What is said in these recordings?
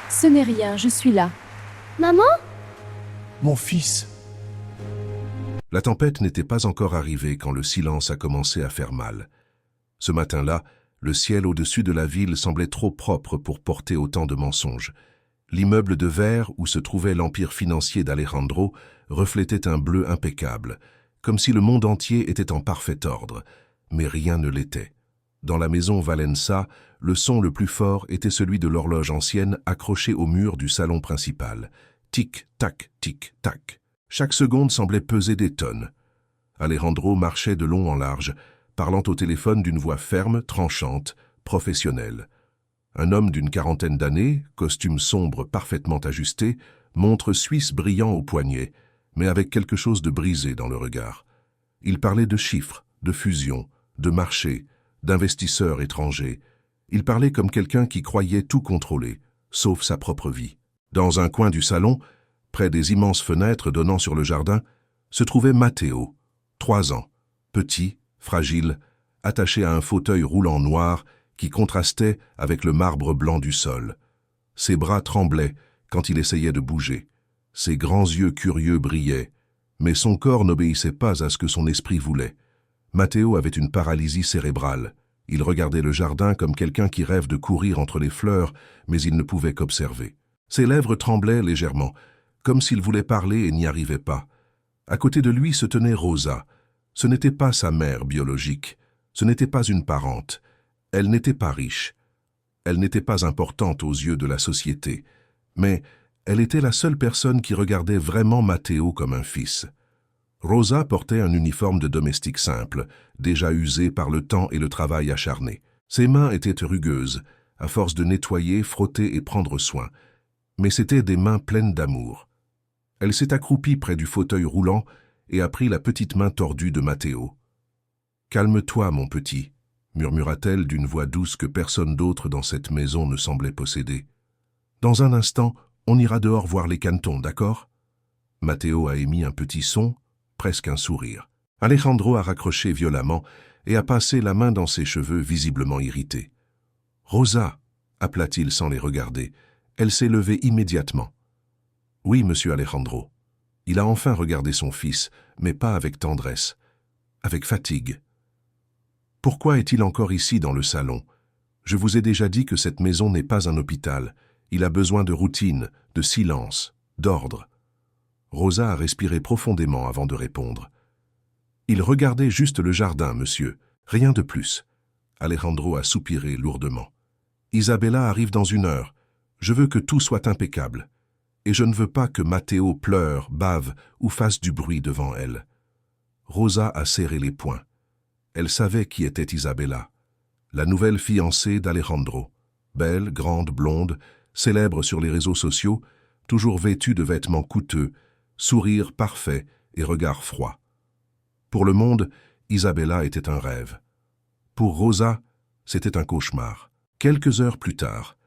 Ce n'est rien, je suis là. Maman? Mon fils. La tempête n'était pas encore arrivée quand le silence a commencé à faire mal. Ce matin-là, le ciel au-dessus de la ville semblait trop propre pour porter autant de mensonges. L'immeuble de verre où se trouvait l'empire financier d'Alejandro reflétait un bleu impeccable, comme si le monde entier était en parfait ordre, mais rien ne l'était. Dans la maison Valença, le son le plus fort était celui de l'horloge ancienne accrochée au mur du salon principal. Tic-tac, tic-tac. Chaque seconde semblait peser des tonnes. Alejandro marchait de long en large, parlant au téléphone d'une voix ferme, tranchante, professionnelle. Un homme d'une quarantaine d'années, costume sombre parfaitement ajusté, montre suisse brillant au poignet, mais avec quelque chose de brisé dans le regard. Il parlait de chiffres, de fusions, de marchés, d'investisseurs étrangers. Il parlait comme quelqu'un qui croyait tout contrôler, sauf sa propre vie. Dans un coin du salon, près des immenses fenêtres donnant sur le jardin, se trouvait Matteo, 3 ans, petit, fragile, attaché à un fauteuil roulant noir qui contrastait avec le marbre blanc du sol. Ses bras tremblaient quand il essayait de bouger. Ses grands yeux curieux brillaient, mais son corps n'obéissait pas à ce que son esprit voulait. Matteo avait une paralysie cérébrale. Il regardait le jardin comme quelqu'un qui rêve de courir entre les fleurs, mais il ne pouvait qu'observer. Ses lèvres tremblaient légèrement, comme s'il voulait parler et n'y arrivait pas. À côté de lui se tenait Rosa. Ce n'était pas sa mère biologique, ce n'était pas une parente. Elle n'était pas riche. Elle n'était pas importante aux yeux de la société, mais elle était la seule personne qui regardait vraiment Matteo comme un fils. Rosa portait un uniforme de domestique simple, déjà usé par le temps et le travail acharné. Ses mains étaient rugueuses, à force de nettoyer, frotter et prendre soin, mais c'étaient des mains pleines d'amour. Elle s'est accroupie près du fauteuil roulant et a pris la petite main tordue de Matteo. « Calme-toi, mon petit », murmura-t-elle d'une voix douce que personne d'autre dans cette maison ne semblait posséder. « Dans un instant, on ira dehors voir les cantons, d'accord ?» Matteo a émis un petit son, presque un sourire. Alejandro a raccroché violemment et a passé la main dans ses cheveux visiblement irrités. « Rosa !» appela-t-il sans les regarder. Elle s'est levée immédiatement. « Oui, monsieur Alejandro. » Il a enfin regardé son fils, mais pas avec tendresse, avec fatigue. « Pourquoi est-il encore ici dans le salon? Je vous ai déjà dit que cette maison n'est pas un hôpital. Il a besoin de routine, de silence, d'ordre. » Rosa a respiré profondément avant de répondre. « Il regardait juste le jardin, monsieur. Rien de plus. » Alejandro a soupiré lourdement. « Isabella arrive dans 1 heure. Je veux que tout soit impeccable. Et je ne veux pas que Matteo pleure, bave ou fasse du bruit devant elle. » Rosa a serré les poings. Elle savait qui était Isabella, la nouvelle fiancée d'Alejandro. Belle, grande, blonde, célèbre sur les réseaux sociaux, toujours vêtue de vêtements coûteux, sourire parfait et regard froid. Pour le monde, Isabella était un rêve. Pour Rosa, c'était un cauchemar. Quelques heures plus tard,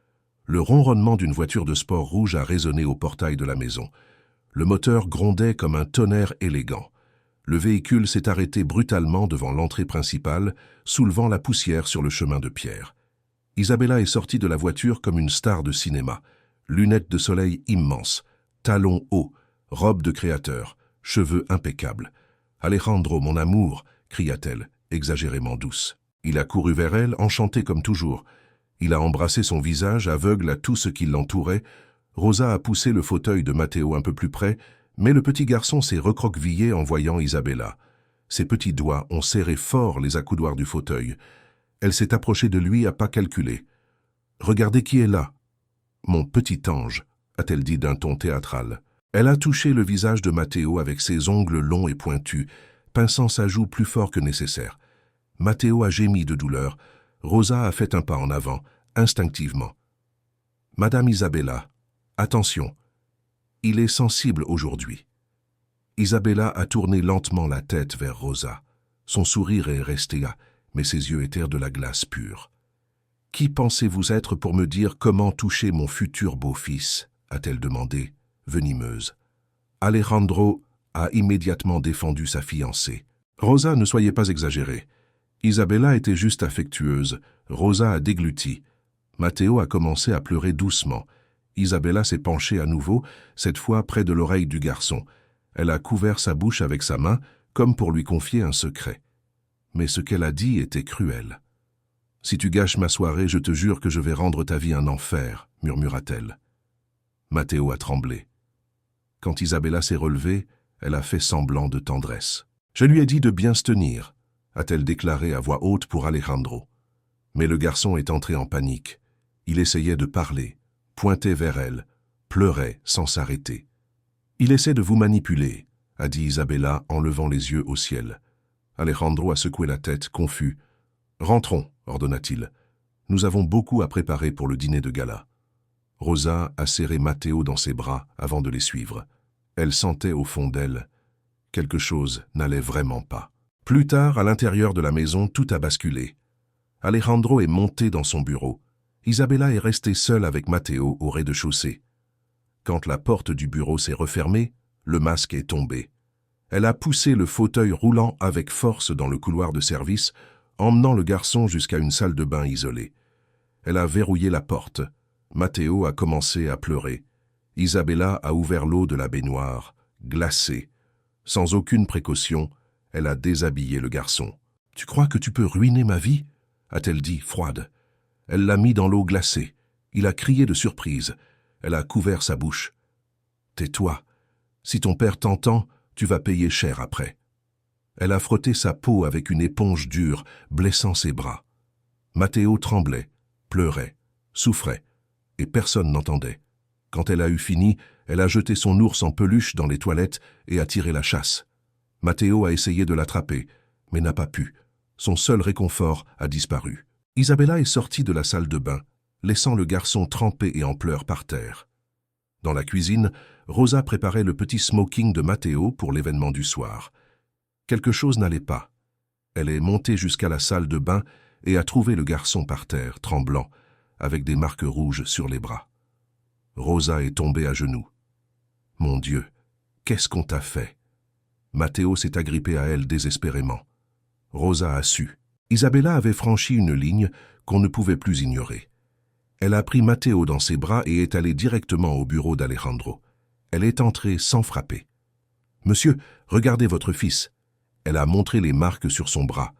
le ronronnement d'une voiture de sport rouge a résonné au portail de la maison. Le moteur grondait comme un tonnerre élégant. Le véhicule s'est arrêté brutalement devant l'entrée principale, soulevant la poussière sur le chemin de pierre. Isabella est sortie de la voiture comme une star de cinéma. Lunettes de soleil immenses, talons hauts, robe de créateur, cheveux impeccables. « Alejandro, mon amour !» cria-t-elle, exagérément douce. Il a couru vers elle, enchanté comme toujours. Il a embrassé son visage, aveugle à tout ce qui l'entourait. Rosa a poussé le fauteuil de Matteo un peu plus près, mais le petit garçon s'est recroquevillé en voyant Isabella. Ses petits doigts ont serré fort les accoudoirs du fauteuil. Elle s'est approchée de lui à pas calculés. « Regardez qui est là !»« Mon petit ange !» a-t-elle dit d'un ton théâtral. Elle a touché le visage de Matteo avec ses ongles longs et pointus, pinçant sa joue plus fort que nécessaire. Matteo a gémi de douleur. Rosa a fait un pas en avant, instinctivement. « Madame Isabella, attention, il est sensible aujourd'hui. » Isabella a tourné lentement la tête vers Rosa. Son sourire est resté là, mais ses yeux étaient de la glace pure. « Qui pensez-vous être pour me dire comment toucher mon futur beau-fils » a-t-elle demandé, venimeuse. Alejandro a immédiatement défendu sa fiancée. « Rosa, ne soyez pas exagérée. Isabella était juste affectueuse. Rosa a dégluti. Matteo a commencé à pleurer doucement. Isabella s'est penchée à nouveau, cette fois près de l'oreille du garçon. Elle a couvert sa bouche avec sa main, comme pour lui confier un secret. Mais ce qu'elle a dit était cruel. « Si tu gâches ma soirée, je te jure que je vais rendre ta vie un enfer, » murmura-t-elle. Matteo a tremblé. Quand Isabella s'est relevée, elle a fait semblant de tendresse. « Je lui ai dit de bien se tenir », a-t-elle déclaré à voix haute pour Alejandro. Mais le garçon est entré en panique. Il essayait de parler, pointait vers elle, pleurait sans s'arrêter. « Il essaie de vous manipuler », a dit Isabella en levant les yeux au ciel. Alejandro a secoué la tête, confus. « Rentrons », ordonna-t-il. « Nous avons beaucoup à préparer pour le dîner de gala. » Rosa a serré Matteo dans ses bras avant de les suivre. Elle sentait au fond d'elle quelque chose n'allait vraiment pas. Plus tard, à l'intérieur de la maison, tout a basculé. Alejandro est monté dans son bureau. Isabella est restée seule avec Matteo au rez-de-chaussée. Quand la porte du bureau s'est refermée, le masque est tombé. Elle a poussé le fauteuil roulant avec force dans le couloir de service, emmenant le garçon jusqu'à une salle de bain isolée. Elle a verrouillé la porte. Matteo a commencé à pleurer. Isabella a ouvert l'eau de la baignoire, glacée. Sans aucune précaution, elle a déshabillé le garçon. « Tu crois que tu peux ruiner ma vie ?» a-t-elle dit, froide. Elle l'a mis dans l'eau glacée. Il a crié de surprise. Elle a couvert sa bouche. « Tais-toi. Si ton père t'entend, tu vas payer cher après. » Elle a frotté sa peau avec une éponge dure, blessant ses bras. Matteo tremblait, pleurait, souffrait, et personne n'entendait. Quand elle a eu fini, elle a jeté son ours en peluche dans les toilettes et a tiré la chasse. Matteo a essayé de l'attraper, mais n'a pas pu. Son seul réconfort a disparu. Isabella est sortie de la salle de bain, laissant le garçon trempé et en pleurs par terre. Dans la cuisine, Rosa préparait le petit smoking de Matteo pour l'événement du soir. Quelque chose n'allait pas. Elle est montée jusqu'à la salle de bain et a trouvé le garçon par terre, tremblant, avec des marques rouges sur les bras. Rosa est tombée à genoux. « Mon Dieu, qu'est-ce qu'on t'a fait ?» Matteo s'est agrippé à elle désespérément. Rosa a su. Isabella avait franchi une ligne qu'on ne pouvait plus ignorer. Elle a pris Matteo dans ses bras et est allée directement au bureau d'Alejandro. Elle est entrée sans frapper. « Monsieur, regardez votre fils. » Elle a montré les marques sur son bras.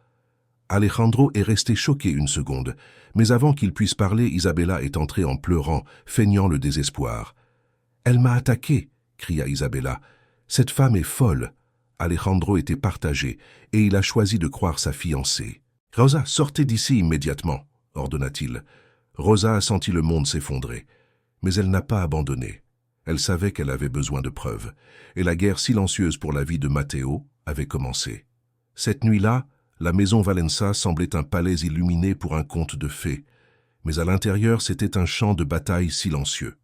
Alejandro est resté choqué une seconde, mais avant qu'il puisse parler, Isabella est entrée en pleurant, feignant le désespoir. « Elle m'a attaqué !» cria Isabella. « Cette femme est folle !» Alejandro était partagé, et il a choisi de croire sa fiancée. « Rosa, sortez d'ici immédiatement !» ordonna-t-il. Rosa a senti le monde s'effondrer, mais elle n'a pas abandonné. Elle savait qu'elle avait besoin de preuves, et la guerre silencieuse pour la vie de Matteo avait commencé. Cette nuit-là, la maison Valença semblait un palais illuminé pour un conte de fées, mais à l'intérieur c'était un champ de bataille silencieux.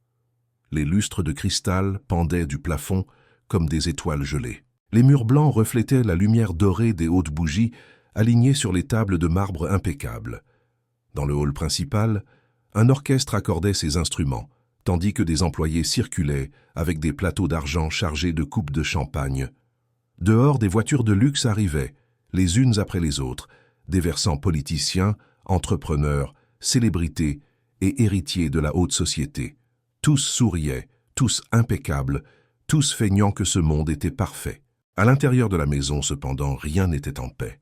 Les lustres de cristal pendaient du plafond comme des étoiles gelées. Les murs blancs reflétaient la lumière dorée des hautes bougies alignées sur les tables de marbre impeccables. Dans le hall principal, un orchestre accordait ses instruments, tandis que des employés circulaient avec des plateaux d'argent chargés de coupes de champagne. Dehors, des voitures de luxe arrivaient, les unes après les autres, déversant politiciens, entrepreneurs, célébrités et héritiers de la haute société. Tous souriaient, tous impeccables, tous feignant que ce monde était parfait. À l'intérieur de la maison, cependant, rien n'était en paix.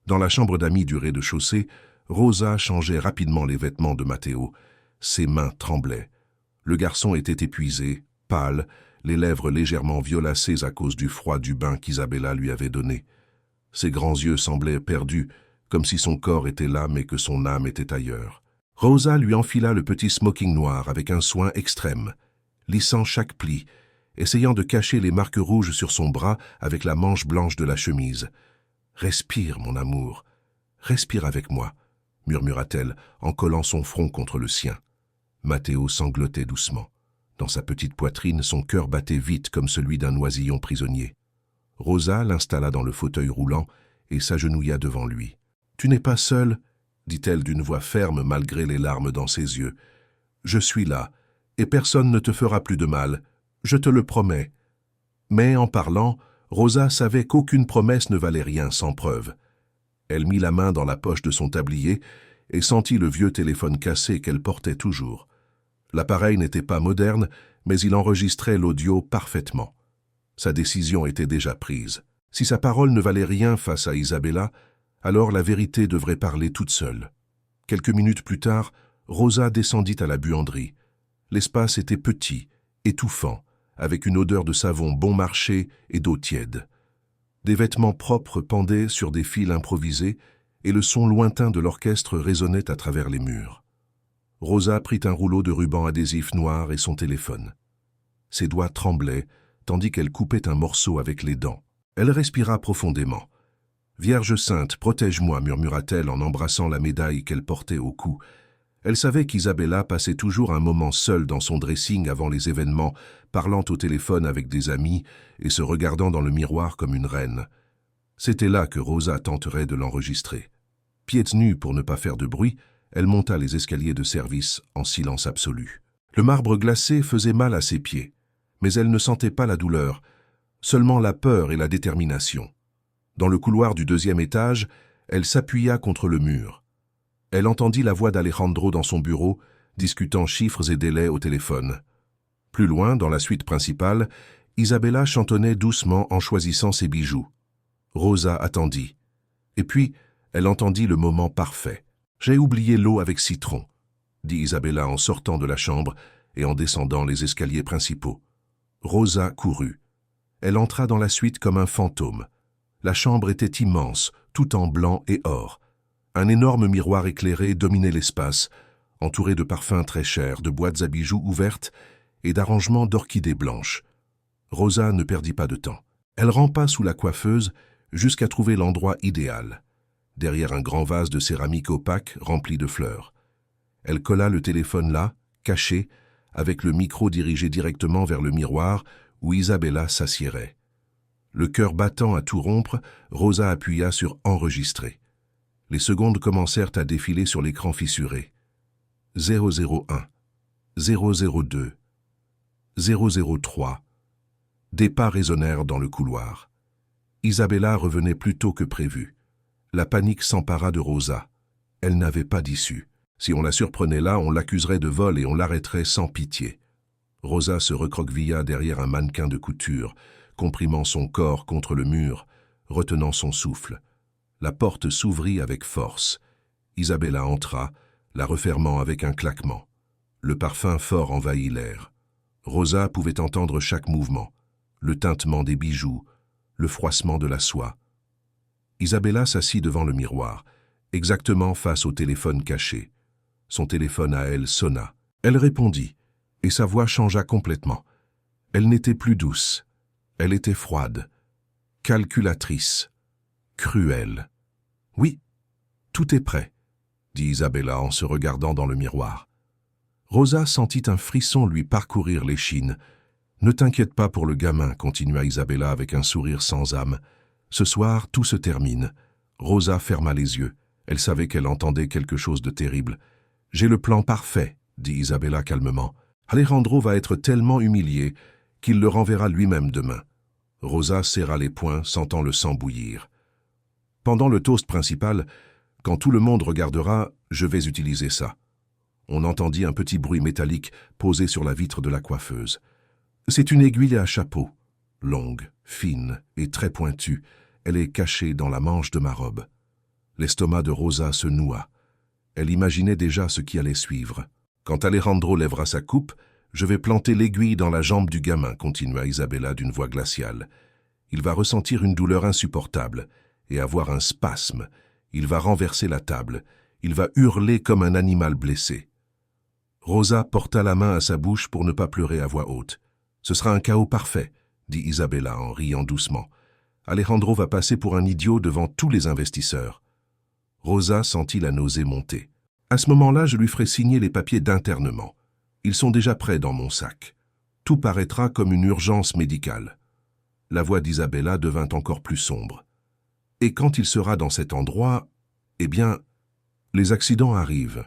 Dans la chambre d'amis du rez-de-chaussée, Rosa changeait rapidement les vêtements de Matteo. Ses mains tremblaient. Le garçon était épuisé, pâle, les lèvres légèrement violacées à cause du froid du bain qu'Isabella lui avait donné. Ses grands yeux semblaient perdus, comme si son corps était là mais que son âme était ailleurs. Rosa lui enfila le petit smoking noir avec un soin extrême, lissant chaque pli, essayant de cacher les marques rouges sur son bras avec la manche blanche de la chemise. « Respire, mon amour, respire avec moi », murmura-t-elle en collant son front contre le sien. Matteo sanglotait doucement. Dans sa petite poitrine, son cœur battait vite comme celui d'un oisillon prisonnier. Rosa l'installa dans le fauteuil roulant et s'agenouilla devant lui. « Tu n'es pas seul ?» dit-elle d'une voix ferme malgré les larmes dans ses yeux. « Je suis là, et personne ne te fera plus de mal, je te le promets. » Mais en parlant, Rosa savait qu'aucune promesse ne valait rien sans preuve. Elle mit la main dans la poche de son tablier et sentit le vieux téléphone cassé qu'elle portait toujours. L'appareil n'était pas moderne, mais il enregistrait l'audio parfaitement. Sa décision était déjà prise. Si sa parole ne valait rien face à Isabella, alors la vérité devrait parler toute seule. Quelques minutes plus tard, Rosa descendit à la buanderie. L'espace était petit, étouffant, avec une odeur de savon bon marché et d'eau tiède. Des vêtements propres pendaient sur des fils improvisés et le son lointain de l'orchestre résonnait à travers les murs. Rosa prit un rouleau de ruban adhésif noir et son téléphone. Ses doigts tremblaient, tandis qu'elle coupait un morceau avec les dents. Elle respira profondément. « Vierge sainte, protège-moi » murmura-t-elle en embrassant la médaille qu'elle portait au cou. Elle savait qu'Isabella passait toujours un moment seule dans son dressing avant les événements, parlant au téléphone avec des amis et se regardant dans le miroir comme une reine. C'était là que Rosa tenterait de l'enregistrer. Pieds nus pour ne pas faire de bruit, elle monta les escaliers de service en silence absolu. Le marbre glacé faisait mal à ses pieds, mais elle ne sentait pas la douleur, seulement la peur et la détermination. Dans le couloir du 2e étage, elle s'appuya contre le mur. Elle entendit la voix d'Alejandro dans son bureau, discutant chiffres et délais au téléphone. Plus loin, dans la suite principale, Isabella chantonnait doucement en choisissant ses bijoux. Rosa attendit. Et puis, elle entendit le moment parfait. « J'ai oublié l'eau avec citron », dit Isabella en sortant de la chambre et en descendant les escaliers principaux. Rosa courut. Elle entra dans la suite comme un fantôme. La chambre était immense, tout en blanc et or. Un énorme miroir éclairé dominait l'espace, entouré de parfums très chers, de boîtes à bijoux ouvertes et d'arrangements d'orchidées blanches. Rosa ne perdit pas de temps. Elle rampa sous la coiffeuse jusqu'à trouver l'endroit idéal, derrière un grand vase de céramique opaque rempli de fleurs. Elle colla le téléphone là, caché, avec le micro dirigé directement vers le miroir où Isabella s'assiérait. Le cœur battant à tout rompre, Rosa appuya sur « Enregistrer ». Les secondes commencèrent à défiler sur l'écran fissuré. 001, 002, 003. Des pas résonnèrent dans le couloir. Isabella revenait plus tôt que prévu. La panique s'empara de Rosa. Elle n'avait pas d'issue. Si on la surprenait là, on l'accuserait de vol et on l'arrêterait sans pitié. Rosa se recroquevilla derrière un mannequin de couture, comprimant son corps contre le mur, retenant son souffle. La porte s'ouvrit avec force. Isabella entra, la refermant avec un claquement. Le parfum fort envahit l'air. Rosa pouvait entendre chaque mouvement, le tintement des bijoux, le froissement de la soie. Isabella s'assit devant le miroir, exactement face au téléphone caché. Son téléphone à elle sonna. Elle répondit, et sa voix changea complètement. Elle n'était plus douce. Elle était froide, calculatrice, cruelle. « Oui, tout est prêt », dit Isabella en se regardant dans le miroir. Rosa sentit un frisson lui parcourir l'échine. « Ne t'inquiète pas pour le gamin », continua Isabella avec un sourire sans âme. « Ce soir, tout se termine. » Rosa ferma les yeux. Elle savait qu'elle entendait quelque chose de terrible. « J'ai le plan parfait », dit Isabella calmement. « Alejandro va être tellement humilié qu'il le renverra lui-même demain. » Rosa serra les poings, sentant le sang bouillir. « Pendant le toast principal, quand tout le monde regardera, je vais utiliser ça. » On entendit un petit bruit métallique posé sur la vitre de la coiffeuse. C'est une aiguille à chapeau, longue, fine et très pointue. Elle est cachée dans la manche de ma robe. L'estomac de Rosa se noua. Elle imaginait déjà ce qui allait suivre. Quand Alejandro lèvera sa coupe, je vais planter l'aiguille dans la jambe du gamin, continua Isabella d'une voix glaciale. Il va ressentir une douleur insupportable et avoir un spasme. Il va renverser la table. Il va hurler comme un animal blessé. Rosa porta la main à sa bouche pour ne pas pleurer à voix haute. « Ce sera un chaos parfait », dit Isabella en riant doucement. « Alejandro va passer pour un idiot devant tous les investisseurs. » Rosa sentit la nausée monter. « À ce moment-là, je lui ferai signer les papiers d'internement. Ils sont déjà prêts dans mon sac. Tout paraîtra comme une urgence médicale. » La voix d'Isabella devint encore plus sombre. « Et quand il sera dans cet endroit, eh bien, les accidents arrivent.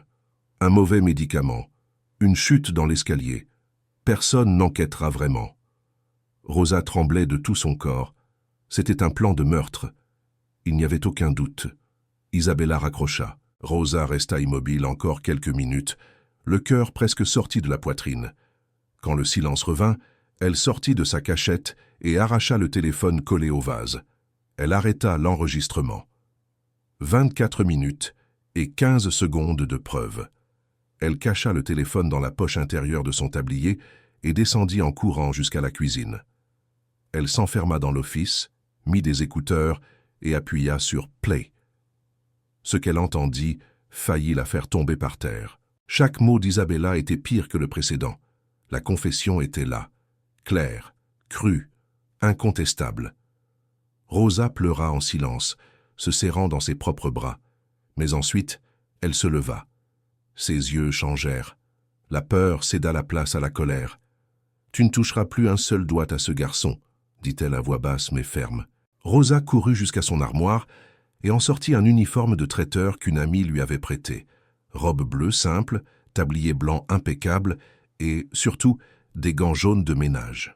Un mauvais médicament. Une chute dans l'escalier. Personne n'enquêtera vraiment. » Rosa tremblait de tout son corps. C'était un plan de meurtre. Il n'y avait aucun doute. Isabella raccrocha. Rosa resta immobile encore quelques minutes, le cœur presque sorti de la poitrine. Quand le silence revint, elle sortit de sa cachette et arracha le téléphone collé au vase. Elle arrêta l'enregistrement. 24 minutes et 15 secondes de preuve. Elle cacha le téléphone dans la poche intérieure de son tablier et descendit en courant jusqu'à la cuisine. Elle s'enferma dans l'office, mit des écouteurs et appuya sur « Play ». Ce qu'elle entendit faillit la faire tomber par terre. Chaque mot d'Isabella était pire que le précédent. La confession était là, claire, crue, incontestable. Rosa pleura en silence, se serrant dans ses propres bras. Mais ensuite, elle se leva. Ses yeux changèrent. La peur céda la place à la colère. « Tu ne toucheras plus un seul doigt à ce garçon », dit-elle à voix basse mais ferme. Rosa courut jusqu'à son armoire et en sortit un uniforme de traiteur qu'une amie lui avait prêté. Robe bleue simple, tablier blanc impeccable et, surtout, des gants jaunes de ménage.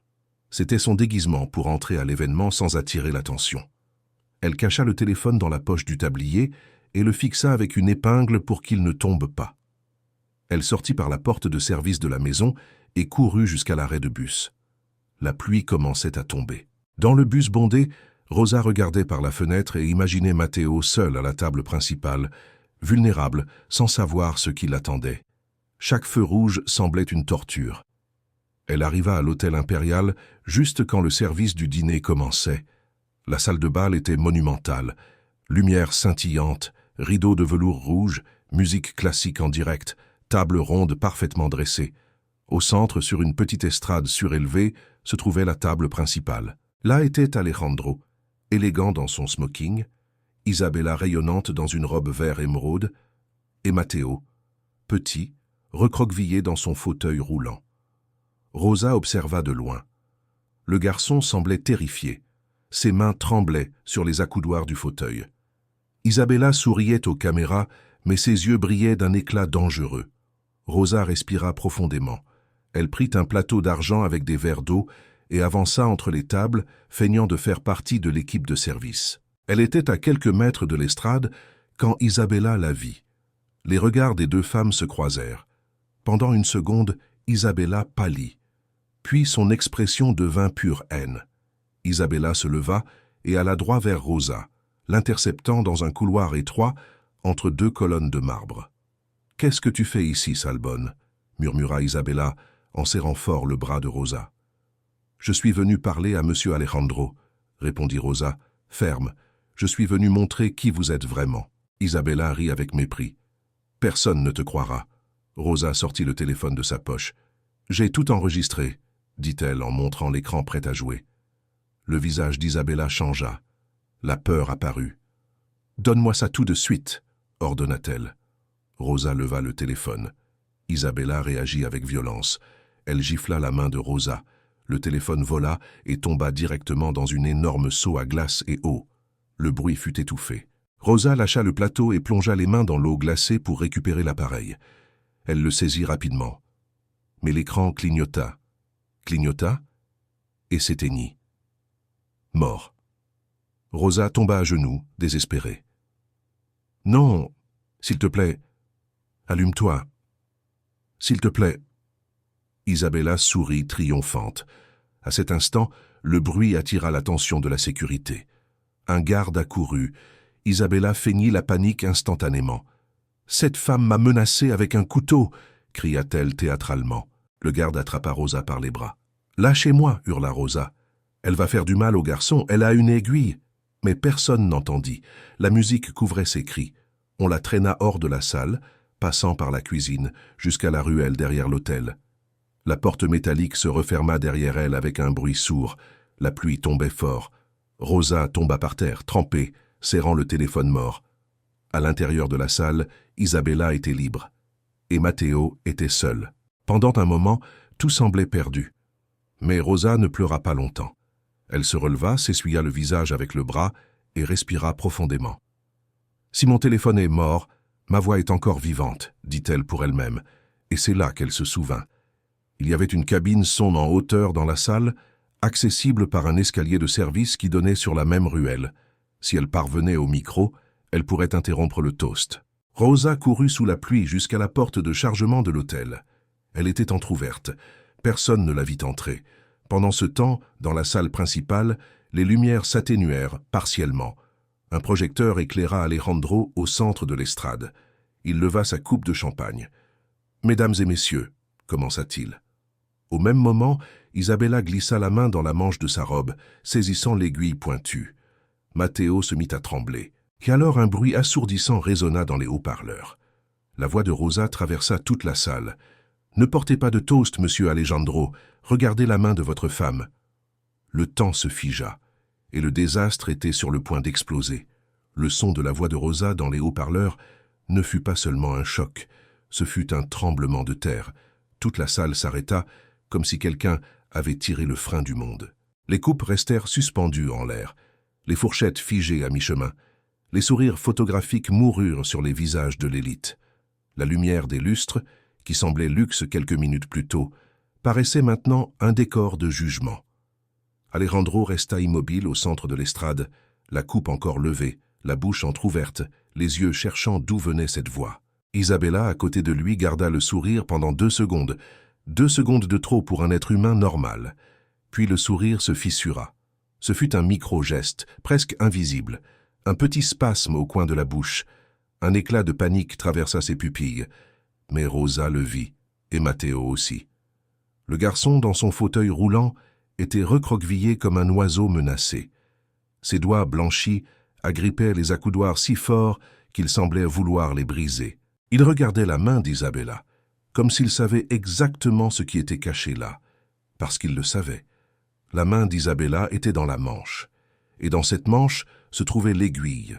C'était son déguisement pour entrer à l'événement sans attirer l'attention. Elle cacha le téléphone dans la poche du tablier et le fixa avec une épingle pour qu'il ne tombe pas. Elle sortit par la porte de service de la maison et courut jusqu'à l'arrêt de bus. La pluie commençait à tomber. Dans le bus bondé, Rosa regardait par la fenêtre et imaginait Matteo seul à la table principale, vulnérable, sans savoir ce qui l'attendait. Chaque feu rouge semblait une torture. Elle arriva à l'hôtel impérial juste quand le service du dîner commençait. La salle de bal était monumentale. Lumière scintillante, rideaux de velours rouge, musique classique en direct, table ronde parfaitement dressée. Au centre, sur une petite estrade surélevée, se trouvait la table principale. Là était Alejandro, élégant dans son smoking, Isabella rayonnante dans une robe vert émeraude, et Matteo, petit, recroquevillé dans son fauteuil roulant. Rosa observa de loin. Le garçon semblait terrifié. Ses mains tremblaient sur les accoudoirs du fauteuil. Isabella souriait aux caméras, mais ses yeux brillaient d'un éclat dangereux. Rosa respira profondément. Elle prit un plateau d'argent avec des verres d'eau et avança entre les tables, feignant de faire partie de l'équipe de service. Elle était à quelques mètres de l'estrade quand Isabella la vit. Les regards des deux femmes se croisèrent. Pendant une seconde, Isabella pâlit. Puis son expression devint pure haine. Isabella se leva et alla droit vers Rosa, l'interceptant dans un couloir étroit entre deux colonnes de marbre. « Qu'est-ce que tu fais ici, sale bonne » murmura Isabella en serrant fort le bras de Rosa. « Je suis venue parler à monsieur Alejandro » répondit Rosa, ferme. « Je suis venue montrer qui vous êtes vraiment. » Isabella rit avec mépris. « Personne ne te croira. » Rosa sortit le téléphone de sa poche. « J'ai tout enregistré » dit-elle en montrant l'écran prêt à jouer. Le visage d'Isabella changea. La peur apparut. « Donne-moi ça tout de suite » ordonna-t-elle. Rosa leva le téléphone. Isabella réagit avec violence. Elle gifla la main de Rosa. Le téléphone vola et tomba directement dans une énorme seau à glace et eau. Le bruit fut étouffé. Rosa lâcha le plateau et plongea les mains dans l'eau glacée pour récupérer l'appareil. Elle le saisit rapidement. Mais l'écran clignota et s'éteignit. Mort. Rosa tomba à genoux, désespérée. « Non, s'il te plaît, allume-toi. S'il te plaît. » Isabella sourit triomphante. À cet instant, le bruit attira l'attention de la sécurité. Un garde accourut. Isabella feignit la panique instantanément. « Cette femme m'a menacée avec un couteau !» cria-t-elle théâtralement. Le garde attrapa Rosa par les bras. « Lâchez-moi » hurla Rosa. « Elle va faire du mal au garçon, elle a une aiguille !» Mais personne n'entendit. La musique couvrait ses cris. On la traîna hors de la salle, passant par la cuisine, jusqu'à la ruelle derrière l'hôtel. La porte métallique se referma derrière elle avec un bruit sourd. La pluie tombait fort. Rosa tomba par terre, trempée, serrant le téléphone mort. À l'intérieur de la salle, Isabella était libre. Et Matteo était seul. Pendant un moment, tout semblait perdu. Mais Rosa ne pleura pas longtemps. Elle se releva, s'essuya le visage avec le bras et respira profondément. « Si mon téléphone est mort, ma voix est encore vivante, » dit-elle pour elle-même, et c'est là qu'elle se souvint. Il y avait une cabine son en hauteur dans la salle, accessible par un escalier de service qui donnait sur la même ruelle. Si elle parvenait au micro, elle pourrait interrompre le toast. Rosa courut sous la pluie jusqu'à la porte de chargement de l'hôtel. Elle était entr'ouverte. Personne ne la vit entrer. Pendant ce temps, dans la salle principale, les lumières s'atténuèrent partiellement. Un projecteur éclaira Alejandro au centre de l'estrade. Il leva sa coupe de champagne. « Mesdames et messieurs », commença-t-il. Au même moment, Isabella glissa la main dans la manche de sa robe, saisissant l'aiguille pointue. Matteo se mit à trembler. Et alors un bruit assourdissant résonna dans les haut-parleurs. La voix de Rosa traversa toute la salle. « Ne portez pas de toast, monsieur Alejandro. Regardez la main de votre femme. » Le temps se figea, et le désastre était sur le point d'exploser. Le son de la voix de Rosa dans les haut-parleurs ne fut pas seulement un choc, ce fut un tremblement de terre. Toute la salle s'arrêta, comme si quelqu'un avait tiré le frein du monde. Les coupes restèrent suspendues en l'air, les fourchettes figées à mi-chemin. Les sourires photographiques moururent sur les visages de l'élite. La lumière des lustres, qui semblait luxe quelques minutes plus tôt, paraissait maintenant un décor de jugement. Alejandro resta immobile au centre de l'estrade, la coupe encore levée, la bouche entr'ouverte, les yeux cherchant d'où venait cette voix. Isabella, à côté de lui, garda le sourire pendant 2 secondes. 2 secondes de trop pour un être humain normal. Puis le sourire se fissura. Ce fut un micro-geste, presque invisible. Un petit spasme au coin de la bouche. Un éclat de panique traversa ses pupilles. Mais Rosa le vit, et Matteo aussi. Le garçon, dans son fauteuil roulant, était recroquevillé comme un oiseau menacé. Ses doigts blanchis agrippaient les accoudoirs si fort qu'il semblait vouloir les briser. Il regardait la main d'Isabella, comme s'il savait exactement ce qui était caché là, parce qu'il le savait. La main d'Isabella était dans la manche, et dans cette manche se trouvait l'aiguille.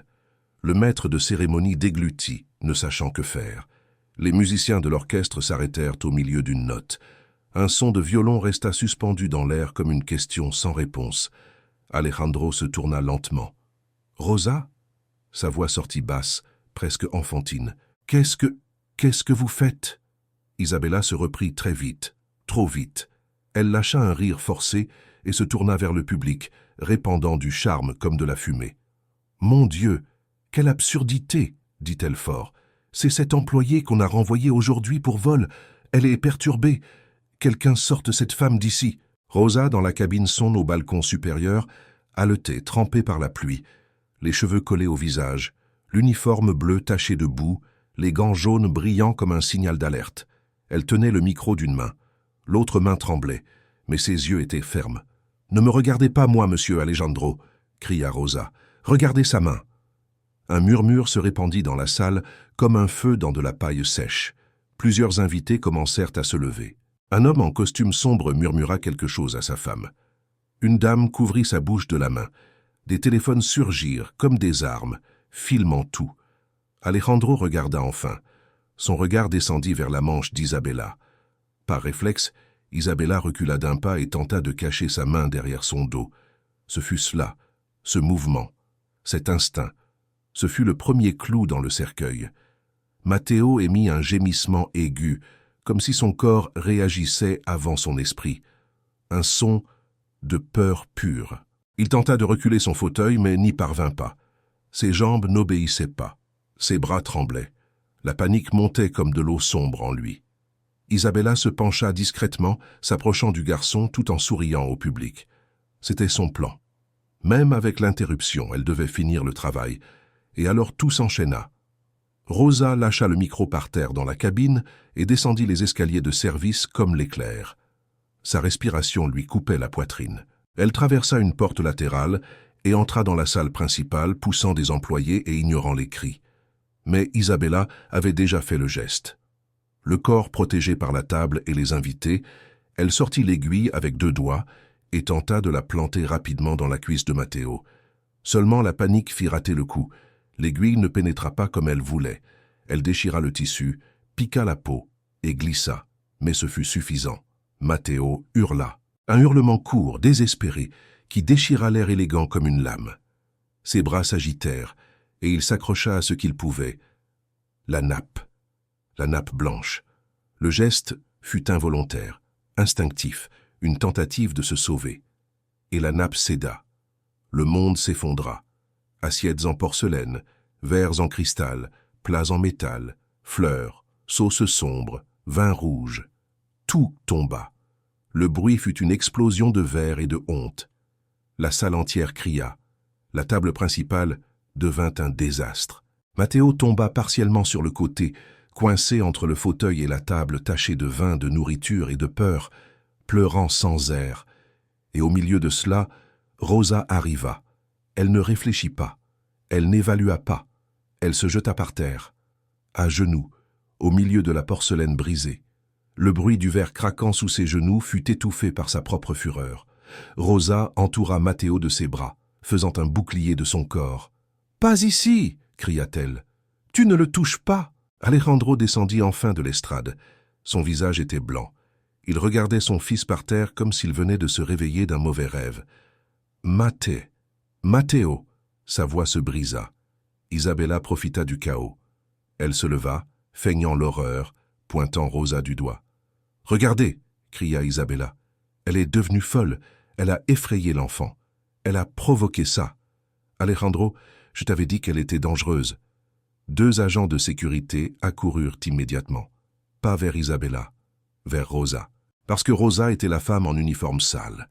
Le maître de cérémonie déglutit, ne sachant que faire. Les musiciens de l'orchestre s'arrêtèrent au milieu d'une note. Un son de violon resta suspendu dans l'air comme une question sans réponse. Alejandro se tourna lentement. « Rosa ?» Sa voix sortit basse, presque enfantine. « Qu'est-ce que vous faites ?» Isabella se reprit très vite, trop vite. Elle lâcha un rire forcé et se tourna vers le public, répandant du charme comme de la fumée. « Mon Dieu, quelle absurdité !» dit-elle fort. « C'est cette employée qu'on a renvoyée aujourd'hui pour vol. Elle est perturbée. Quelqu'un sorte cette femme d'ici. » Rosa, dans la cabine son au balcon supérieur, haletait, trempée par la pluie, les cheveux collés au visage, l'uniforme bleu taché de boue, les gants jaunes brillant comme un signal d'alerte. Elle tenait le micro d'une main. L'autre main tremblait, mais ses yeux étaient fermes. « Ne me regardez pas, moi, monsieur Alejandro !» cria Rosa. « Regardez sa main !» Un murmure se répandit dans la salle comme un feu dans de la paille sèche. Plusieurs invités commencèrent à se lever. Un homme en costume sombre murmura quelque chose à sa femme. Une dame couvrit sa bouche de la main. Des téléphones surgirent comme des armes, filmant tout. Alejandro regarda enfin. Son regard descendit vers la manche d'Isabella. Par réflexe, Isabella recula d'un pas et tenta de cacher sa main derrière son dos. Ce fut cela, ce mouvement, cet instinct. Ce fut le premier clou dans le cercueil. Matteo émit un gémissement aigu, comme si son corps réagissait avant son esprit. Un son de peur pure. Il tenta de reculer son fauteuil, mais n'y parvint pas. Ses jambes n'obéissaient pas. Ses bras tremblaient. La panique montait comme de l'eau sombre en lui. Isabella se pencha discrètement, s'approchant du garçon tout en souriant au public. C'était son plan. Même avec l'interruption, elle devait finir le travail. Et alors tout s'enchaîna. Rosa lâcha le micro par terre dans la cabine et descendit les escaliers de service comme l'éclair. Sa respiration lui coupait la poitrine. Elle traversa une porte latérale et entra dans la salle principale, poussant des employés et ignorant les cris. Mais Isabella avait déjà fait le geste. Le corps protégé par la table et les invités, elle sortit l'aiguille avec 2 doigts et tenta de la planter rapidement dans la cuisse de Matteo. Seulement la panique fit rater le coup. L'aiguille ne pénétra pas comme elle voulait. Elle déchira le tissu, piqua la peau et glissa, mais ce fut suffisant. Matteo hurla. Un hurlement court, désespéré, qui déchira l'air élégant comme une lame. Ses bras s'agitèrent, et il s'accrocha à ce qu'il pouvait. La nappe blanche. Le geste fut involontaire, instinctif, une tentative de se sauver. Et la nappe céda. Le monde s'effondra. Assiettes en porcelaine, verres en cristal, plats en métal, fleurs, sauces sombres, vin rouge. Tout tomba. Le bruit fut une explosion de verre et de honte. La salle entière cria. La table principale devint un désastre. Matteo tomba partiellement sur le côté, coincé entre le fauteuil et la table, taché de vin, de nourriture et de peur, pleurant sans air. Et au milieu de cela, Rosa arriva. Elle ne réfléchit pas. Elle n'évalua pas. Elle se jeta par terre, à genoux, au milieu de la porcelaine brisée. Le bruit du verre craquant sous ses genoux fut étouffé par sa propre fureur. Rosa entoura Matteo de ses bras, faisant un bouclier de son corps. « Pas ici !» cria-t-elle. « Tu ne le touches pas !» Alejandro descendit enfin de l'estrade. Son visage était blanc. Il regardait son fils par terre comme s'il venait de se réveiller d'un mauvais rêve. « Matteo !» Sa voix se brisa. Isabella profita du chaos. Elle se leva, feignant l'horreur, pointant Rosa du doigt. « Regardez !» cria Isabella. « Elle est devenue folle. Elle a effrayé l'enfant. Elle a provoqué ça. Alejandro, je t'avais dit qu'elle était dangereuse. » 2 agents de sécurité accoururent immédiatement. Pas vers Isabella, vers Rosa. Parce que Rosa était la femme en uniforme sale.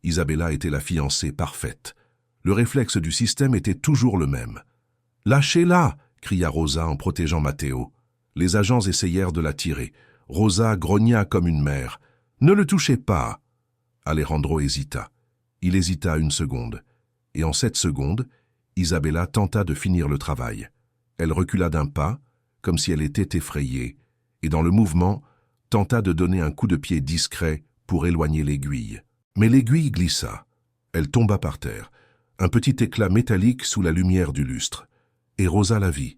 Isabella était la fiancée parfaite. Le réflexe du système était toujours le même. « Lâchez-la !» cria Rosa en protégeant Matteo. Les agents essayèrent de la tirer. Rosa grogna comme une mère. « Ne le touchez pas !» Alejandro hésita. Il hésita 1 seconde. Et en 7 secondes, Isabella tenta de finir le travail. Elle recula d'un pas, comme si elle était effrayée, et dans le mouvement, tenta de donner un coup de pied discret pour éloigner l'aiguille. Mais l'aiguille glissa. Elle tomba par terre, un petit éclat métallique sous la lumière du lustre. Et Rosa la vit.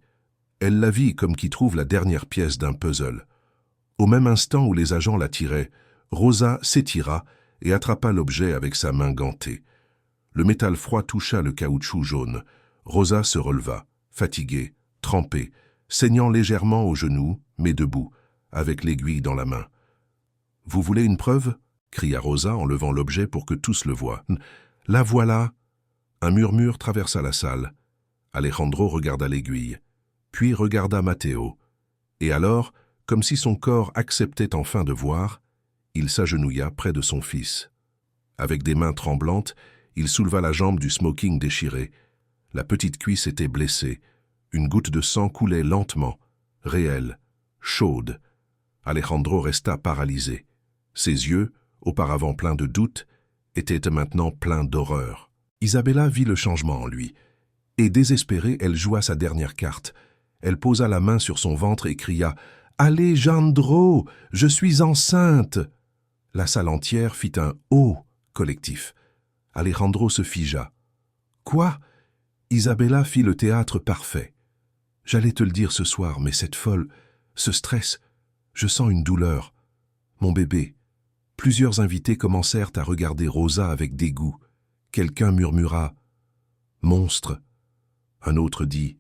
Elle la vit comme qui trouve la dernière pièce d'un puzzle. Au même instant où les agents la tiraient, Rosa s'étira et attrapa l'objet avec sa main gantée. Le métal froid toucha le caoutchouc jaune. Rosa se releva, fatiguée, trempée, saignant légèrement au genou, mais debout, avec l'aiguille dans la main. « Vous voulez une preuve ?» cria Rosa en levant l'objet pour que tous le voient. « La voilà !» Un murmure traversa la salle. Alejandro regarda l'aiguille, puis regarda Matteo. Et alors, comme si son corps acceptait enfin de voir, il s'agenouilla près de son fils. Avec des mains tremblantes, il souleva la jambe du smoking déchiré. La petite cuisse était blessée. Une goutte de sang coulait lentement, réelle, chaude. Alejandro resta paralysé. Ses yeux, auparavant pleins de doute, étaient maintenant pleins d'horreur. Isabella vit le changement en lui. Et désespérée, elle joua sa dernière carte. Elle posa la main sur son ventre et cria « Alejandro, je suis enceinte !» La salle entière fit un « oh » collectif. Alejandro se figea. « Quoi ?» Isabella fit le théâtre parfait. « J'allais te le dire ce soir, mais cette folle, ce stress, je sens une douleur. Mon bébé. » Plusieurs invités commencèrent à regarder Rosa avec dégoût. Quelqu'un murmura « Monstre !» Un autre dit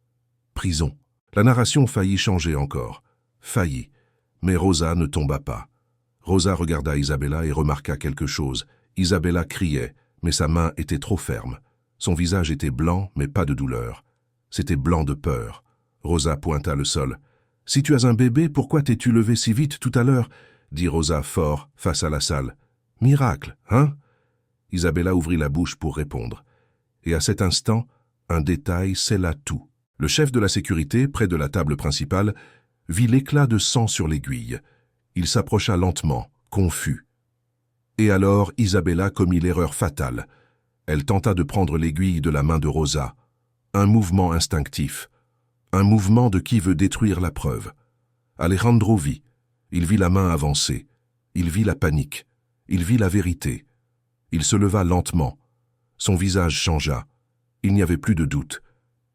« Prison !» La narration faillit changer encore. Faillit. Mais Rosa ne tomba pas. Rosa regarda Isabella et remarqua quelque chose. Isabella criait, mais sa main était trop ferme. Son visage était blanc, mais pas de douleur. C'était blanc de peur. Rosa pointa le sol. « Si tu as un bébé, pourquoi t'es-tu levé si vite tout à l'heure ?» dit Rosa fort, face à la salle. « Miracle, hein ?» Isabella ouvrit la bouche pour répondre. Et à cet instant, un détail scella tout. Le chef de la sécurité, près de la table principale, vit l'éclat de sang sur l'aiguille. Il s'approcha lentement, confus. Et alors Isabella commit l'erreur fatale. Elle tenta de prendre l'aiguille de la main de Rosa. Un mouvement instinctif. Un mouvement de qui veut détruire la preuve. Alejandro vit. Il vit la main avancer. Il vit la panique. Il vit la vérité. Il se leva lentement. Son visage changea. Il n'y avait plus de doute.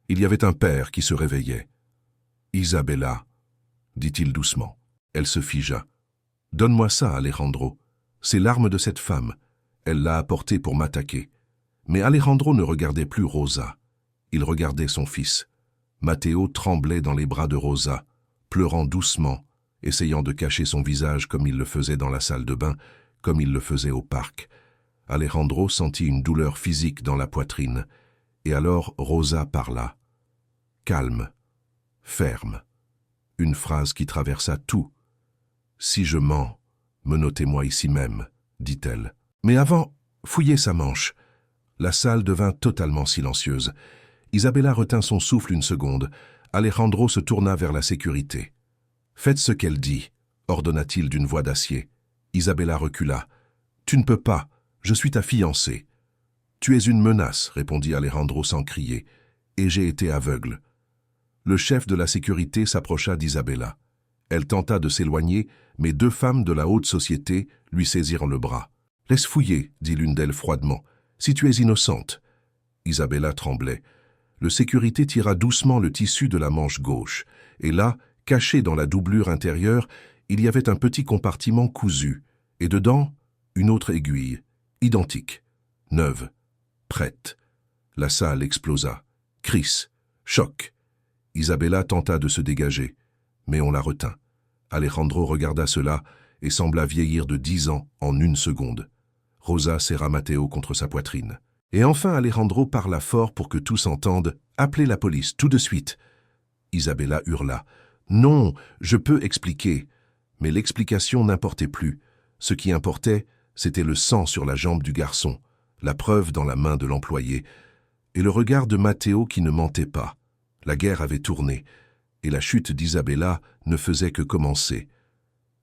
Il y avait un père qui se réveillait. « Isabella » dit-il doucement. Elle se figea. « Donne-moi ça, Alejandro. C'est l'arme de cette femme. Elle l'a apportée pour m'attaquer. » Mais Alejandro ne regardait plus Rosa. Il regardait son fils. Matteo tremblait dans les bras de Rosa, pleurant doucement, essayant de cacher son visage comme il le faisait dans la salle de bain, comme il le faisait au parc. Alejandro sentit une douleur physique dans la poitrine. Et alors Rosa parla. « Calme. ferme. Une phrase qui traversa tout. « Si je mens, menotez-moi ici même », dit-elle. Mais avant, fouillez sa manche. La salle devint totalement silencieuse. Isabella retint son souffle une seconde. Alejandro se tourna vers la sécurité. « Faites ce qu'elle dit », ordonna-t-il d'une voix d'acier. Isabella recula. « Tu ne peux pas, je suis ta fiancée. »« Tu es une menace, » répondit Alejandro sans crier, « et j'ai été aveugle. » Le chef de la sécurité s'approcha d'Isabella. Elle tenta de s'éloigner, mais deux femmes de la haute société lui saisirent le bras. « Laisse fouiller, » dit l'une d'elles froidement, « si tu es innocente. » Isabella tremblait. Le sécurité tira doucement le tissu de la manche gauche, et là, caché dans la doublure intérieure, il y avait un petit compartiment cousu, et dedans, une autre aiguille, identique, neuve, prête. La salle explosa. Cris, choc. Isabella tenta de se dégager, mais on la retint. Alejandro regarda cela et sembla vieillir de 10 ans en une seconde. Rosa serra Matteo contre sa poitrine. Et enfin Alejandro parla fort pour que tous entendent « Appelez la police, tout de suite !» Isabella hurla « Non, je peux expliquer !» Mais l'explication n'importait plus. Ce qui importait, c'était le sang sur la jambe du garçon, la preuve dans la main de l'employé, et le regard de Matteo qui ne mentait pas. La guerre avait tourné, et la chute d'Isabella ne faisait que commencer.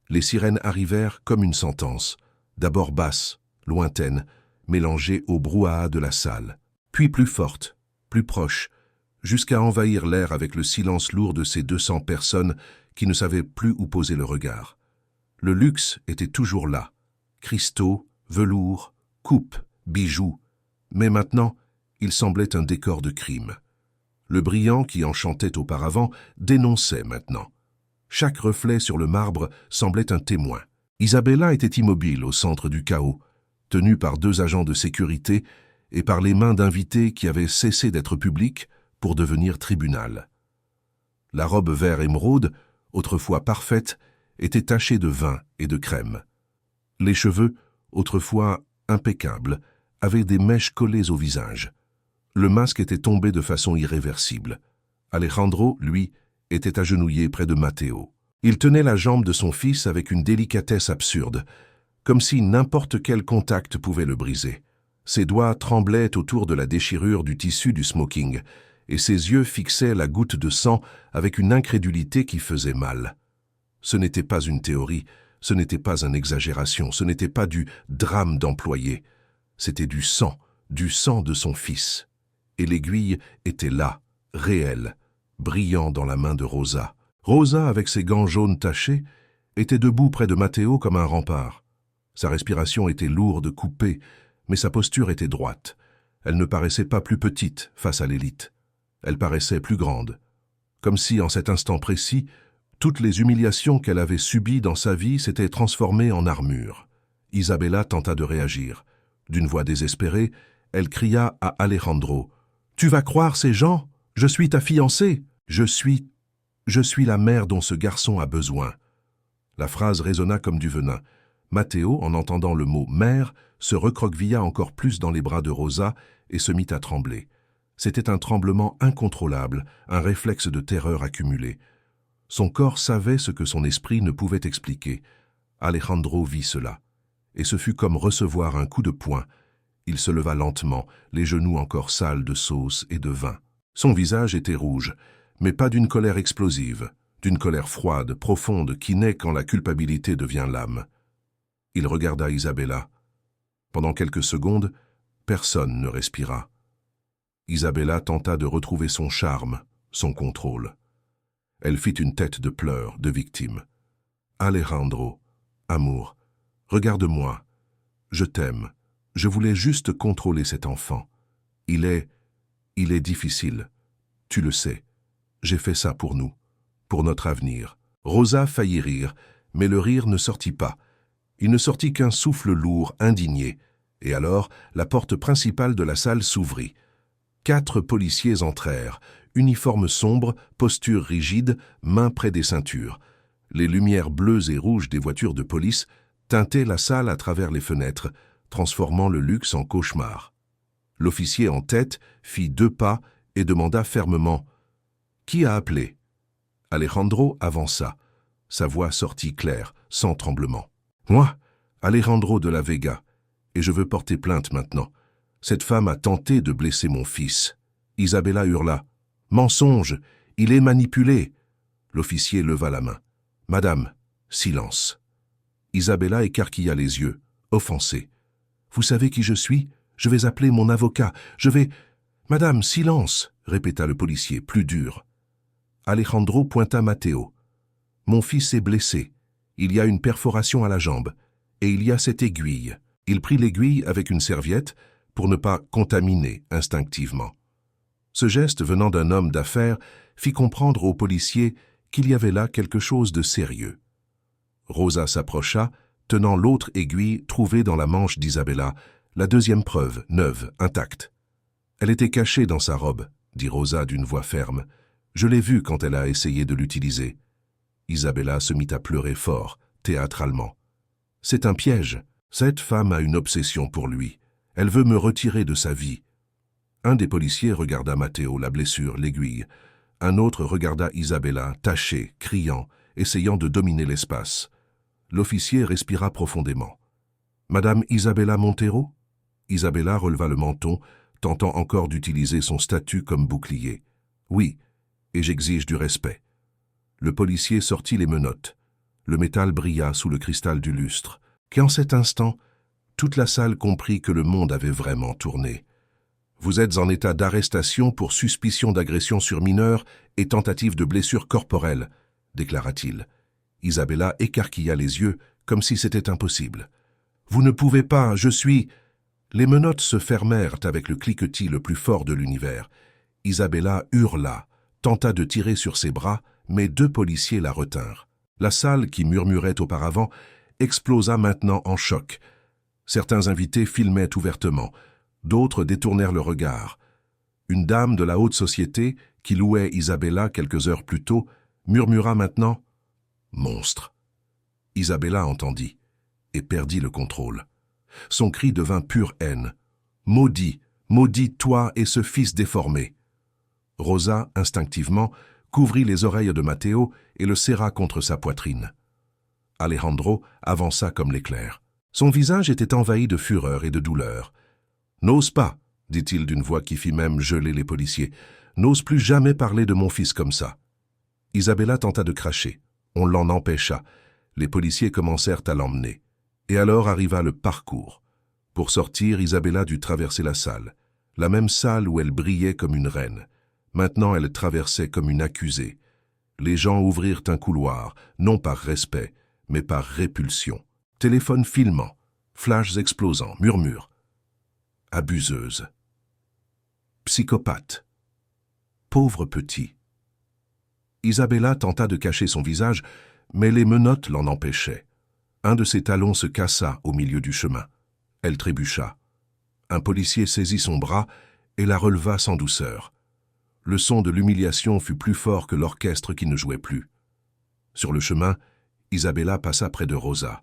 Les sirènes arrivèrent comme une sentence, d'abord basses, lointaines, mélangées au brouhaha de la salle, puis plus fortes, plus proches, jusqu'à envahir l'air avec le silence lourd de ces 200 personnes qui ne savaient plus où poser le regard. Le luxe était toujours là, cristaux, velours, coupes, bijoux, mais maintenant, il semblait un décor de crime. Le brillant qui enchantait auparavant dénonçait maintenant. Chaque reflet sur le marbre semblait un témoin. Isabella était immobile au centre du chaos, tenue par 2 agents de sécurité et par les mains d'invités qui avaient cessé d'être publics pour devenir tribunal. La robe vert émeraude, autrefois parfaite, était tachée de vin et de crème. Les cheveux, autrefois impeccables, avaient des mèches collées au visage. Le masque était tombé de façon irréversible. Alejandro, lui, était agenouillé près de Matteo. Il tenait la jambe de son fils avec une délicatesse absurde, comme si n'importe quel contact pouvait le briser. Ses doigts tremblaient autour de la déchirure du tissu du smoking, et ses yeux fixaient la goutte de sang avec une incrédulité qui faisait mal. Ce n'était pas une théorie, ce n'était pas une exagération, ce n'était pas du drame d'employé. C'était du sang de son fils. Et l'aiguille était là, réelle, brillant dans la main de Rosa. Rosa, avec ses gants jaunes tachés, était debout près de Matteo comme un rempart. Sa respiration était lourde, coupée, mais sa posture était droite. Elle ne paraissait pas plus petite face à l'élite. Elle paraissait plus grande. Comme si, en cet instant précis, toutes les humiliations qu'elle avait subies dans sa vie s'étaient transformées en armure. Isabella tenta de réagir. D'une voix désespérée, elle cria à Alejandro « Tu vas croire ces gens? Je suis ta fiancée. Je suis la mère dont ce garçon a besoin. » La phrase résonna comme du venin. Matteo, en entendant le mot « mère », se recroquevilla encore plus dans les bras de Rosa et se mit à trembler. C'était un tremblement incontrôlable, un réflexe de terreur accumulé. Son corps savait ce que son esprit ne pouvait expliquer. Alejandro vit cela, et ce fut comme recevoir un coup de poing. Il se leva lentement, les genoux encore sales de sauce et de vin. Son visage était rouge, mais pas d'une colère explosive, d'une colère froide, profonde, qui naît quand la culpabilité devient l'âme. Il regarda Isabella. Pendant quelques secondes, personne ne respira. Isabella tenta de retrouver son charme, son contrôle. Elle fit une tête de pleurs, de victime. « Alejandro, amour, regarde-moi. Je t'aime. Je voulais juste contrôler cet enfant. Il est difficile. Tu le sais. J'ai fait ça pour nous, pour notre avenir. » Rosa faillit rire, mais le rire ne sortit pas. Il ne sortit qu'un souffle lourd, indigné. Et alors, la porte principale de la salle s'ouvrit. 4 policiers entrèrent, uniformes sombres, posture rigide, mains près des ceintures. Les lumières bleues et rouges des voitures de police teintaient la salle à travers les fenêtres, transformant le luxe en cauchemar. L'officier en tête fit 2 pas et demanda fermement « Qui a appelé ?» Alejandro avança. Sa voix sortit claire, sans tremblement. « Moi, Alejandro de la Vega, et je veux porter plainte maintenant. Cette femme a tenté de blesser mon fils. » Isabella hurla. « Mensonge! Il est manipulé !» L'officier leva la main. « Madame, silence. » Isabella écarquilla les yeux, offensée. « Vous savez qui je suis? Je vais appeler mon avocat. Je vais... »« Madame, silence !» répéta le policier, plus dur. Alejandro pointa Matteo. « Mon fils est blessé. Il y a une perforation à la jambe. Et il y a cette aiguille. » Il prit l'aiguille avec une serviette pour ne pas contaminer instinctivement. Ce geste venant d'un homme d'affaires fit comprendre au policier qu'il y avait là quelque chose de sérieux. Rosa s'approcha, tenant l'autre aiguille trouvée dans la manche d'Isabella, la deuxième preuve, neuve, intacte. « Elle était cachée dans sa robe, » dit Rosa d'une voix ferme. « Je l'ai vue quand elle a essayé de l'utiliser. » Isabella se mit à pleurer fort, théâtralement. « C'est un piège. Cette femme a une obsession pour lui. Elle veut me retirer de sa vie. » Un des policiers regarda Matteo, la blessure, l'aiguille. Un autre regarda Isabella, tachée, criant, essayant de dominer l'espace. L'officier respira profondément. « Madame Isabella Montero ?» Isabella releva le menton, tentant encore d'utiliser son statut comme bouclier. « Oui, et j'exige du respect. » Le policier sortit les menottes. Le métal brilla sous le cristal du lustre. Qu'en cet instant, toute la salle comprit que le monde avait vraiment tourné. « Vous êtes en état d'arrestation pour suspicion d'agression sur mineur et tentative de blessure corporelle, » déclara-t-il. Isabella écarquilla les yeux comme si c'était impossible. « Vous ne pouvez pas, je suis... » Les menottes se fermèrent avec le cliquetis le plus fort de l'univers. Isabella hurla, tenta de tirer sur ses bras, mais deux policiers la retinrent. La salle, qui murmurait auparavant, explosa maintenant en choc. Certains invités filmaient ouvertement, d'autres détournèrent le regard. Une dame de la haute société, qui louait Isabella quelques heures plus tôt, murmura maintenant « Monstre !» Isabella entendit et perdit le contrôle. Son cri devint pure haine. « Maudit, maudit toi et ce fils déformé !» Rosa, instinctivement, couvrit les oreilles de Matteo et le serra contre sa poitrine. Alejandro avança comme l'éclair. Son visage était envahi de fureur et de douleur. « N'ose pas, » dit-il d'une voix qui fit même geler les policiers. « N'ose plus jamais parler de mon fils comme ça. » Isabella tenta de cracher. On l'en empêcha. Les policiers commencèrent à l'emmener. Et alors arriva le parcours. Pour sortir, Isabella dut traverser la même salle où elle brillait comme une reine. Maintenant, elle traversait comme une accusée. Les gens ouvrirent un couloir, non par respect, mais par répulsion. Téléphone filmant, flashs explosant, murmures. Abuseuse. Psychopathe. Pauvre petit. Isabella tenta de cacher son visage, mais les menottes l'en empêchaient. Un de ses talons se cassa au milieu du chemin. Elle trébucha. Un policier saisit son bras et la releva sans douceur. Le son de l'humiliation fut plus fort que l'orchestre qui ne jouait plus. Sur le chemin, Isabella passa près de Rosa.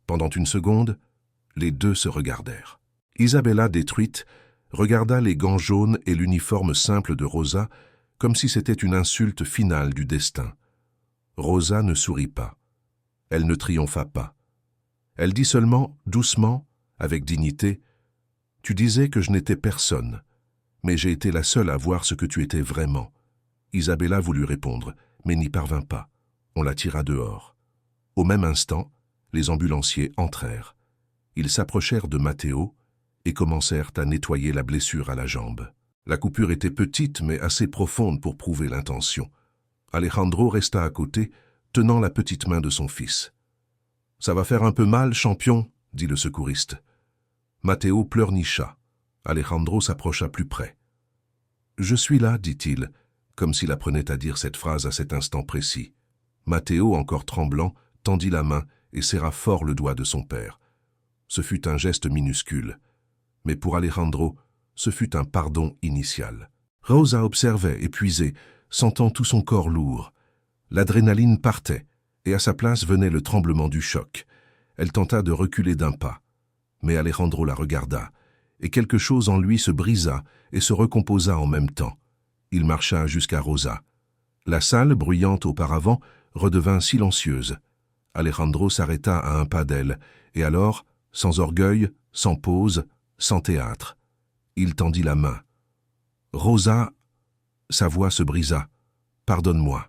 Pendant une seconde, les deux se regardèrent. Isabella, détruite, regarda les gants jaunes et l'uniforme simple de Rosa comme si c'était une insulte finale du destin. Rosa ne sourit pas. Elle ne triompha pas. Elle dit seulement, doucement, avec dignité, « Tu disais que je n'étais personne, mais j'ai été la seule à voir ce que tu étais vraiment. » Isabella voulut répondre, mais n'y parvint pas. On la tira dehors. Au même instant, les ambulanciers entrèrent. Ils s'approchèrent de Matteo et commencèrent à nettoyer la blessure à la jambe. La coupure était petite, mais assez profonde pour prouver l'intention. Alejandro resta à côté, tenant la petite main de son fils. « Ça va faire un peu mal, champion » dit le secouriste. Matteo pleurnicha. Alejandro s'approcha plus près. « Je suis là, dit-il, comme s'il apprenait à dire cette phrase à cet instant précis. Matteo, encore tremblant, tendit la main et serra fort le doigt de son père. Ce fut un geste minuscule, mais pour Alejandro, ce fut un pardon initial. Rosa observait, épuisée, sentant tout son corps lourd. L'adrénaline partait, et à sa place venait le tremblement du choc. Elle tenta de reculer d'un pas. Mais Alejandro la regarda, et quelque chose en lui se brisa et se recomposa en même temps. Il marcha jusqu'à Rosa. La salle, bruyante auparavant, redevint silencieuse. Alejandro s'arrêta à un pas d'elle, et alors, sans orgueil, sans pause, sans théâtre, il tendit la main. « Rosa !» Sa voix se brisa. « Pardonne-moi. »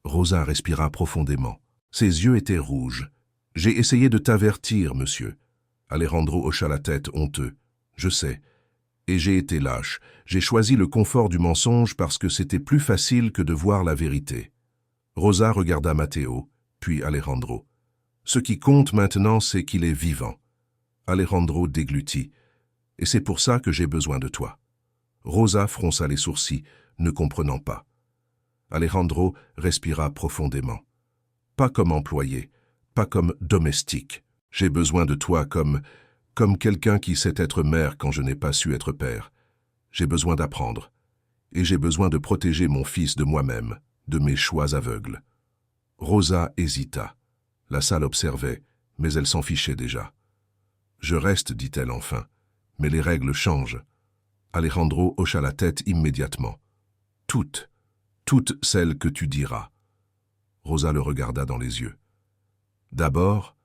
Rosa respira profondément. Ses yeux étaient rouges. « J'ai essayé de t'avertir, monsieur. » Alejandro hocha la tête, honteux. « Je sais. Et j'ai été lâche. J'ai choisi le confort du mensonge parce que c'était plus facile que de voir la vérité. » Rosa regarda Matteo, puis Alejandro. « Ce qui compte maintenant, c'est qu'il est vivant. » Alejandro déglutit. « Et c'est pour ça que j'ai besoin de toi. » Rosa fronça les sourcils, ne comprenant pas. Alejandro respira profondément. « Pas comme employé, pas comme domestique. J'ai besoin de toi comme quelqu'un qui sait être mère quand je n'ai pas su être père. J'ai besoin d'apprendre. Et j'ai besoin de protéger mon fils de moi-même, de mes choix aveugles. » Rosa hésita. La salle observait, mais elle s'en fichait déjà. « Je reste, dit-elle enfin, mais les règles changent. » Alejandro hocha la tête immédiatement. « Toutes celles que tu diras. » Rosa le regarda dans les yeux. « D'abord,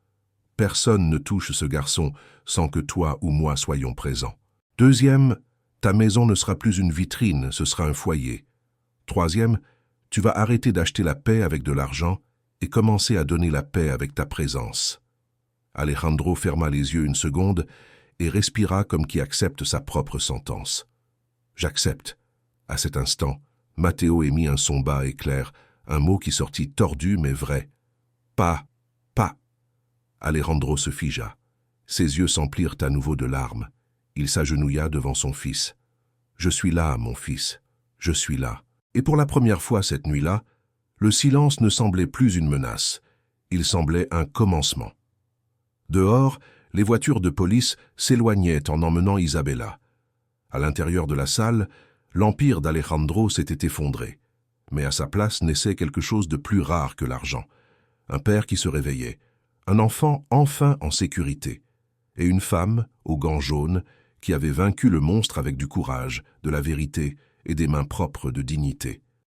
personne ne touche ce garçon sans que toi ou moi soyons présents. Deuxième, ta maison ne sera plus une vitrine, ce sera un foyer. Troisième, tu vas arrêter d'acheter la paix avec de l'argent et commencer à donner la paix avec ta présence. » Alejandro ferma les yeux une seconde et respira comme qui accepte sa propre sentence. « J'accepte. » À cet instant, Matteo émit un son bas et clair, un mot qui sortit tordu mais vrai. « Pas. » Alejandro se figea. Ses yeux s'emplirent à nouveau de larmes. Il s'agenouilla devant son fils. « Je suis là, mon fils. Je suis là. » Et pour la première fois cette nuit-là, le silence ne semblait plus une menace. Il semblait un commencement. Dehors, les voitures de police s'éloignaient en emmenant Isabella. À l'intérieur de la salle, l'empire d'Alejandro s'était effondré. Mais à sa place naissait quelque chose de plus rare que l'argent. Un père qui se réveillait, un enfant enfin en sécurité, et une femme, aux gants jaunes, qui avait vaincu le monstre avec du courage, de la vérité et des mains propres de dignité.